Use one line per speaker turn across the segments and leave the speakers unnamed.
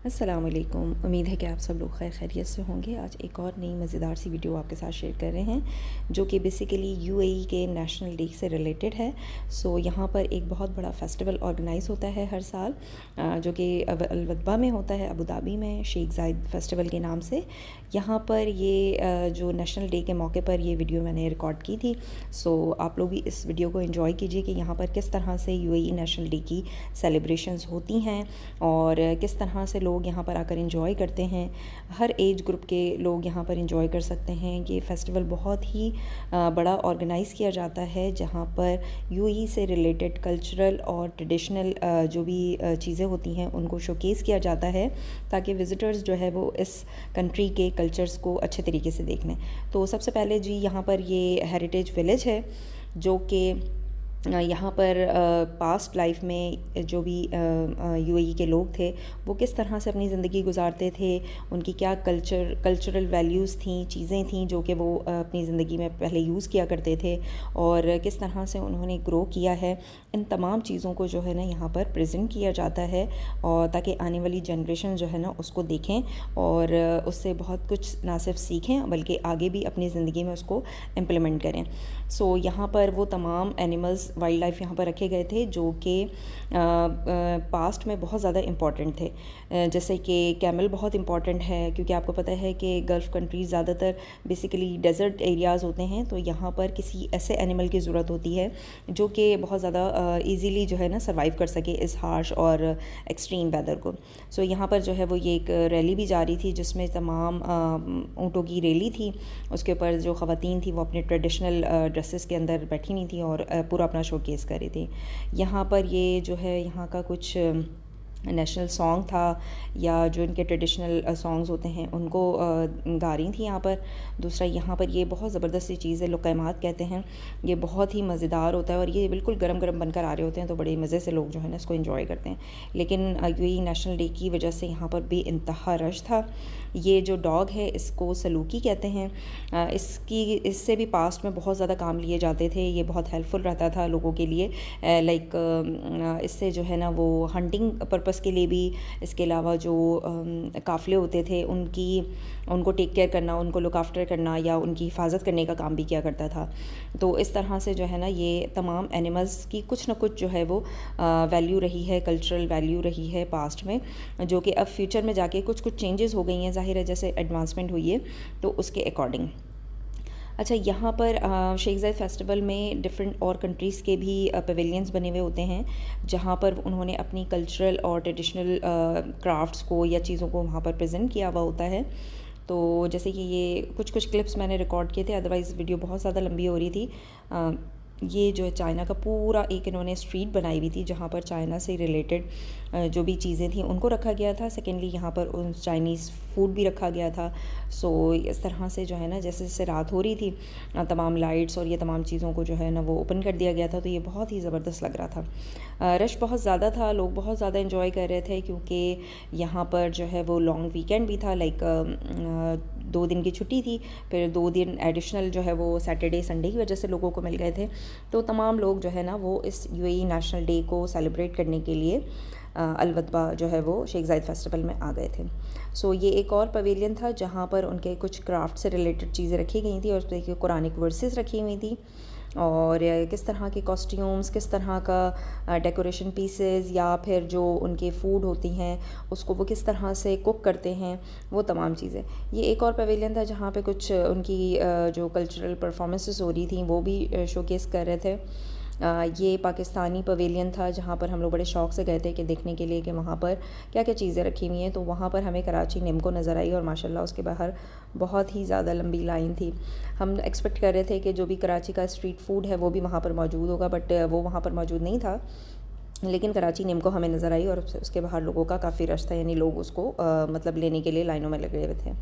अस्सलाम वालेकुम। उम्मीद है कि आप सब लोग खैर खैरियत से होंगे। आज एक और नई मज़ेदार सी वीडियो आपके साथ शेयर कर रहे हैं जो कि बेसिकली यूएई के नेशनल डे से रिलेटेड है। सो यहाँ पर एक बहुत बड़ा फेस्टिवल ऑर्गेनाइज़ होता है हर साल, जो कि अल-वतबा में होता है, अबू धाबी में, शेख ज़ायद फेस्टिवल के नाम से। यहाँ पर ये जो नेशनल डे के मौके पर ये वीडियो मैंने रिकॉर्ड की थी। सो आप लोग भी इस वीडियो को एंजॉय कीजिए कि यहाँ पर किस तरह से यूएई नेशनल डे की सेलिब्रेशंस होती हैं और किस तरह से लोग यहाँ पर आकर एंजॉय करते हैं। हर एज ग्रुप के लोग यहाँ पर एंजॉय कर सकते हैं। ये फेस्टिवल बहुत ही बड़ा ऑर्गेनाइज़ किया जाता है जहाँ पर यूएई से रिलेटेड कल्चरल और ट्रेडिशनल जो भी चीज़ें होती हैं उनको शोकेस किया जाता है ताकि विज़िटर्स जो है वो इस कंट्री के कल्चर्स को अच्छे तरीके से देख लें। तो सबसे पहले जी यहाँ पर ये हेरिटेज विलेज है जो कि यहाँ पर पास्ट लाइफ में जो भी यूएई के लोग थे वो किस तरह से अपनी ज़िंदगी गुजारते थे, उनकी क्या कल्चरल वैल्यूज़ थी, चीज़ें थी जो कि वो अपनी ज़िंदगी में पहले यूज़ किया करते थे और किस तरह से उन्होंने ग्रो किया है। इन तमाम चीज़ों को जो है ना यहाँ पर प्रेजेंट किया जाता है और ताकि आने वाली जनरेशन जो है ना उसको देखें और उससे बहुत कुछ ना सिर्फ सीखें बल्कि आगे भी अपनी ज़िंदगी में उसको इम्प्लीमेंट करें। सो यहाँ पर वो तमाम एनिमल्स वाइल्ड लाइफ यहाँ पर रखे गए थे जो कि पास्ट में बहुत ज़्यादा इम्पॉर्टेंट थे। जैसे कि कैमल बहुत इम्पॉर्टेंट है क्योंकि आपको पता है कि गल्फ़ कंट्रीज़ ज़्यादातर बेसिकली डेज़र्ट एरियाज़ होते हैं, तो यहाँ पर किसी ऐसे एनिमल की ज़रूरत होती है जो कि बहुत ज़्यादा ईज़िली जो है ना सर्वाइव कर सके इस हार्श और एक्सट्रीम वेदर को। सो यहाँ पर जो है वो ये एक रैली भी जारी थी जिसमें तमाम ऊँटों की रैली थी। उसके ऊपर जो ख़वातीन थी वो अपने ट्रेडिशनल ड्रेसेस के अंदर बैठी नहीं थी और पूरा अपना शोकेस कर रही थी। यहाँ पर ये जो है यहाँ का कुछ नेशनल सॉन्ग था या जो इनके ट्रेडिशनल सॉन्ग्स होते हैं उनको गा रही थी यहाँ पर। दूसरा यहाँ पर ये बहुत ज़बरदस्त सी चीज़ है, लुक़ैमात कहते हैं। ये बहुत ही मज़ेदार होता है और ये बिल्कुल गरम गरम बनकर आ रहे होते हैं, तो बड़े मज़े से लोग जो है ना इसको एंजॉय करते हैं। लेकिन यूएई नेशनल डे की वजह से यहाँ पर बेइंतहा रश था। ये जो डॉग है इसको सलूकी कहते हैं। इससे भी पास्ट में बहुत ज़्यादा काम लिए जाते थे। ये बहुत हेल्पफुल रहता था लोगों के लिए, लाइक इससे जो है ना वो हंटिंग पर्पस के लिए भी, इसके अलावा जो काफ़िले होते थे उनको टेक केयर करना, उनको लुक आफ्टर करना या उनकी हिफाजत करने का काम भी किया करता था। तो इस तरह से जो है ना ये तमाम एनिमल्स की कुछ ना कुछ जो है वो वैल्यू रही है, कल्चरल वैल्यू रही है पास्ट में, जो कि अब फ्यूचर में जाके कुछ कुछ चेंजेस हो गई हैं, ज़ाहिर है जैसे एडवांसमेंट हुई है तो उसके अकॉर्डिंग। अच्छा, यहाँ पर शेख ज़ायद फेस्टिवल में डिफरेंट और कंट्रीज़ के भी पवेलियंस बने हुए होते हैं जहाँ पर उन्होंने अपनी कल्चरल और ट्रेडिशनल क्राफ्ट्स को या चीज़ों को वहाँ पर प्रेजेंट किया हुआ होता है। तो जैसे कि ये कुछ क्लिप्स मैंने रिकॉर्ड किए थे, अदरवाइज़ वीडियो बहुत ज़्यादा लंबी हो रही थी। ये जो है चाइना का पूरा एक इन्होंने स्ट्रीट बनाई हुई थी जहाँ पर चाइना से रिलेटेड जो भी चीज़ें थी उनको रखा गया था। सेकेंडली यहाँ पर उन चाइनीज़ फूड भी रखा गया था। सो इस तरह से जो है ना जैसे जैसे रात हो रही थी तमाम लाइट्स और ये तमाम चीज़ों को जो है ना वो ओपन कर दिया गया था, तो ये बहुत ही ज़बरदस्त लग रहा था। रश बहुत ज़्यादा था, लोग बहुत ज़्यादा इन्जॉय कर रहे थे क्योंकि यहाँ पर जो है वो लॉन्ग वीकेंड भी था, लाइक 2 दिन की छुट्टी थी, फिर 2 दिन एडिशनल जो है वो सैटरडे संडे की वजह से लोगों को मिल गए थे। तो तमाम लोग जो है ना वो इस यूएई नेशनल डे को सेलिब्रेट करने के लिए अल-वतबा जो है वो शेख ज़ायद फेस्टिवल में आ गए थे। सो ये एक और पवेलियन था जहाँ पर उनके कुछ क्राफ्ट से रिलेटेड चीज़ें रखी गई थी और उस पर कुरानिक वर्सेस रखी हुई थी और किस तरह के कॉस्ट्यूम्स, किस तरह का डेकोरेशन पीसेस या फिर जो उनके फूड होती हैं उसको वो किस तरह से कुक करते हैं, वो तमाम चीज़ें। ये एक और पवेलियन था जहाँ पे कुछ उनकी जो कल्चरल परफॉर्मेंसेस हो रही थी वो भी शोकेस कर रहे थे। ये पाकिस्तानी पवेलियन था जहाँ पर हम लोग बड़े शौक़ से गए थे कि देखने के लिए कि वहाँ पर क्या क्या चीज़ें रखी हुई हैं। तो वहाँ पर हमें कराची निम्को नज़र आई और माशाल्लाह उसके बाहर बहुत ही ज़्यादा लंबी लाइन थी। हम एक्सपेक्ट कर रहे थे कि जो भी कराची का स्ट्रीट फूड है वो भी वहाँ पर मौजूद होगा, बट वो वहाँ पर मौजूद नहीं था। लेकिन कराची निम्को हमें नज़र आई और उसके बाहर लोगों का काफ़ी रश था, यानी लोग उसको मतलब लेने के लिए लाइनों में लगे हुए थे।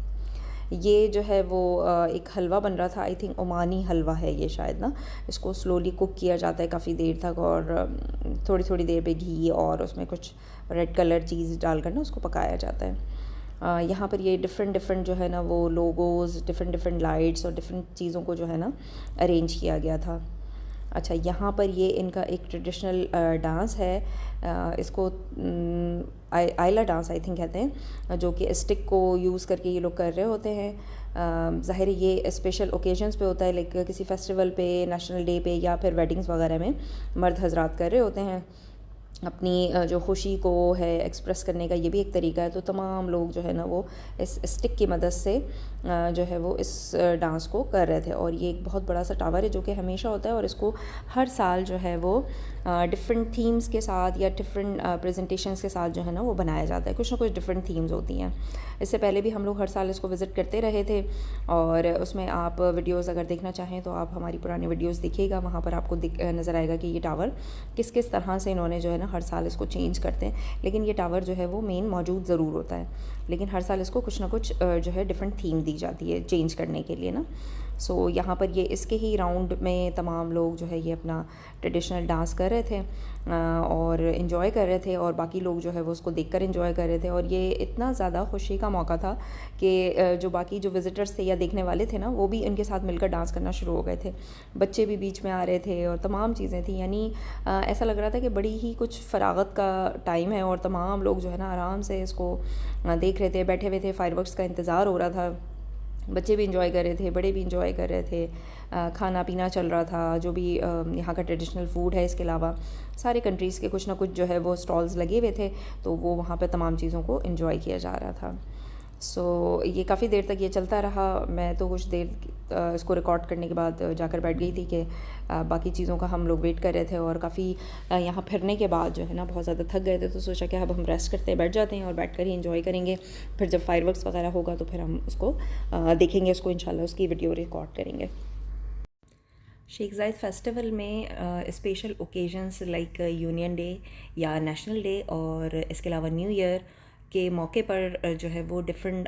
ये जो है वो एक हलवा बन रहा था, आई थिंक ओमानी हलवा है ये शायद ना। इसको स्लोली कुक किया जाता है काफ़ी देर तक और थोड़ी थोड़ी देर पे घी और उसमें कुछ रेड कलर चीज़ डालकर ना उसको पकाया जाता है। यहाँ पर ये डिफरेंट जो है ना वो लोगोज़, डिफरेंट लाइट्स और डिफरेंट चीज़ों को जो है ना अरेंज किया गया था। अच्छा, यहाँ पर ये इनका एक ट्रेडिशनल डांस है, इसको आइला डांस आई थिंक कहते हैं, जो कि स्टिक को यूज़ करके ये लोग कर रहे होते हैं। ज़ाहिर ये स्पेशल ओकेजन्स पे होता है, लाइक किसी फेस्टिवल पे, नेशनल डे पे या फिर वेडिंग्स वगैरह में मर्द हजरात कर रहे होते हैं। अपनी जो खुशी को है एक्सप्रेस करने का ये भी एक तरीका है। तो तमाम लोग जो है ना वो इस स्टिक की मदद से जो है वो इस डांस को कर रहे थे। और ये एक बहुत बड़ा सा टावर है जो कि हमेशा होता है, और इसको हर साल जो है वो डिफरेंट थीम्स के साथ या डिफरेंट प्रेजेंटेशंस के साथ जो है ना वो बनाया जाता है। कुछ ना कुछ डिफरेंट थीम्स होती हैं। इससे पहले भी हम लोग हर साल इसको विज़िट करते रहे थे, और उसमें आप वीडियोज़ अगर देखना चाहें तो आप हमारी पुरानी वीडियोज़ देखिएगा, वहाँ पर आपको नज़र आएगा कि ये टावर किस किस तरह से इन्होंने जो है ना हर साल इसको चेंज करते हैं। लेकिन ये टावर जो है वो मेन मौजूद ज़रूर होता है, लेकिन हर साल इसको कुछ ना कुछ जो है डिफरेंट थीम दी जाती है चेंज करने के लिए ना। सो यहाँ पर ये इसके ही राउंड में तमाम लोग जो है ये अपना ट्रेडिशनल डांस कर रहे थे और इन्जॉय कर रहे थे, और बाकी लोग जो है वो उसको देखकर इन्जॉय कर रहे थे। और ये इतना ज़्यादा खुशी का मौका था कि जो बाकी जो विज़िटर्स थे या देखने वाले थे ना, वो भी इनके साथ मिलकर डांस करना शुरू हो गए थे। बच्चे भी बीच में आ रहे थे और तमाम चीज़ें थी, यानी ऐसा लग रहा था कि बड़ी ही कुछ फ़रागत का टाइम है, और तमाम लोग जो है ना आराम से इसको देख रहे थे, बैठे हुए थे। फायरवर्क्स का इंतज़ार हो रहा था, बच्चे भी इंजॉय कर रहे थे, बड़े भी इंजॉय कर रहे थे। खाना पीना चल रहा था, जो भी यहाँ का ट्रेडिशनल फूड है। इसके अलावा सारे कंट्रीज़ के कुछ ना कुछ जो है वो स्टॉल्स लगे हुए थे, तो वो वहाँ पे तमाम चीज़ों को इंजॉय किया जा रहा था। सो ये काफ़ी देर तक ये चलता रहा। मैं तो कुछ देर इसको रिकॉर्ड करने के बाद जाकर बैठ गई थी कि बाकी चीज़ों का हम लोग वेट कर रहे थे, और काफ़ी यहाँ फिरने के बाद जो है ना बहुत ज़्यादा थक गए थे, तो सोचा कि अब हम रेस्ट करते हैं, बैठ जाते हैं और बैठ कर ही इंजॉय करेंगे। फिर जब फायरवर्क्स वगैरह होगा तो फिर हम उसको देखेंगे, उसको इंशाल्लाह उसकी वीडियो रिकॉर्ड करेंगे। शेख ज़ायद फेस्टिवल में special occasions like union day या नेशनल डे और इसके अलावा न्यू ईयर के मौके पर जो है वो डिफरेंट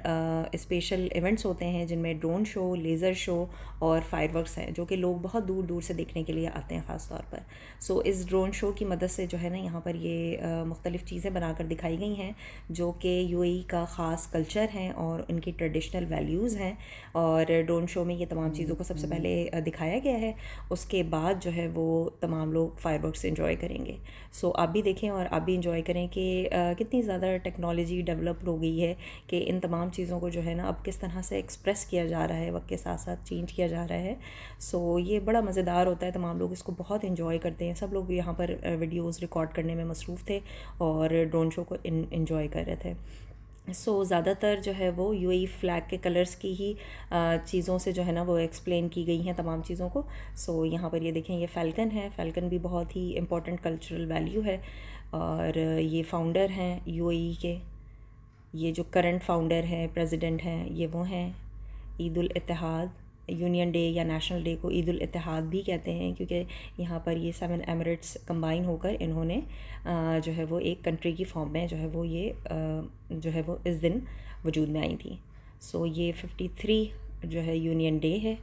स्पेशल इवेंट्स होते हैं, जिनमें ड्रोन शो, लेज़र शो और फायरवर्क्स हैं, जो कि लोग बहुत दूर दूर से देखने के लिए आते हैं ख़ास तौर पर। सो इस ड्रोन शो की मदद से जो है ना यहाँ पर ये मुख्तलिफ़ चीज़ें बनाकर दिखाई गई हैं, जो कि यूएई का ख़ास कल्चर हैं और इनकी ट्रेडिशनल वैल्यूज़ हैं। और ड्रोन शो में ये तमाम चीज़ों को सबसे पहले दिखाया गया है, उसके बाद जो है वो तमाम लोग फायरवर्क्स इंजॉय करेंगे। सो आप भी देखें और आप भी इंजॉय करें कि कितनी ज़्यादा टेक्नोलॉजी डेवलप हो गई है कि इन तमाम चीज़ों को जो है ना अब किस तरह से एक्सप्रेस किया जा रहा है, वक्त के साथ साथ चेंज किया जा रहा है। सो ये बड़ा मज़ेदार होता है, तमाम लोग इसको बहुत इंजॉय करते हैं। सब लोग यहाँ पर वीडियोस रिकॉर्ड करने में मसरूफ़ थे और ड्रोन शो को इंजॉय कर रहे थे। सो ज़्यादातर जो है वो यूएई फ्लैग के कलर्स की ही चीज़ों से जो है ना वो एक्सप्लेन की गई हैं तमाम चीज़ों को। सो यहाँ पर ये देखें, ये फ़ैल्कन है। फ़ैल्कन भी बहुत ही इम्पोर्टेंट कल्चरल वैल्यू है, और ये फ़ाउंडर हैं यूएई के। ये जो करंट फाउंडर हैं, प्रेसिडेंट हैं, ये वो हैं। ईद उल इत्तेहाद, यूनियन डे या नेशनल डे को ईद उल इत्तेहाद भी कहते हैं, क्योंकि यहाँ पर ये 7 एमिरेट्स कंबाइन होकर इन्होंने जो है वो एक कंट्री की फॉर्म में जो है वो ये जो है वो इस दिन वजूद में आई थी। सो ये 53 जो है यूनियन डे है।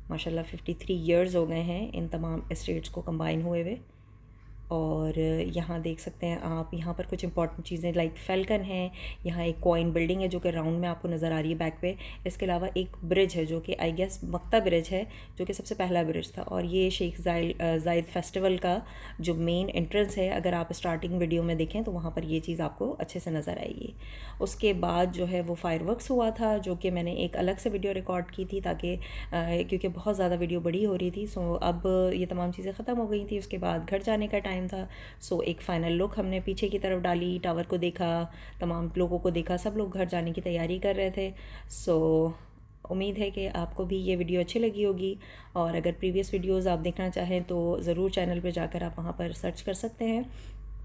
माशाल्लाह 53 ईयर्स हो गए हैं इन तमाम स्टेट्स को कंबाइन हुए हुए। और यहाँ देख सकते हैं आप, यहाँ पर कुछ इंपॉर्टेंट चीज़ें लाइक फ़ैल्कन है। यहाँ एक कॉइन बिल्डिंग है जो कि राउंड में आपको नज़र आ रही है बैक पे। इसके अलावा एक ब्रिज है जो कि आई गेस मक्ता ब्रिज है, जो कि सबसे पहला ब्रिज था। और ये शेख ज़ायद फेस्टिवल का जो मेन एंट्रेंस है, अगर आप स्टार्टिंग वीडियो में देखें तो वहाँ पर ये चीज़ आपको अच्छे से नज़र आएगी। उसके बाद जो है वो फायरवर्क्स हुआ था, जो कि मैंने एक अलग से वीडियो रिकॉर्ड की थी, ताकि क्योंकि बहुत ज़्यादा वीडियो बड़ी हो रही थी। सो अब ये तमाम चीज़ें ख़त्म हो गई थी, उसके बाद घर जाने का टाइम था। सो एक फ़ाइनल लुक हमने पीछे की तरफ डाली, टावर को देखा, तमाम लोगों को देखा, सब लोग घर जाने की तैयारी कर रहे थे। सो उम्मीद है कि आपको भी ये वीडियो अच्छी लगी होगी, और अगर प्रीवियस वीडियोज़ आप देखना चाहें तो ज़रूर चैनल पर जाकर आप वहाँ पर सर्च कर सकते हैं।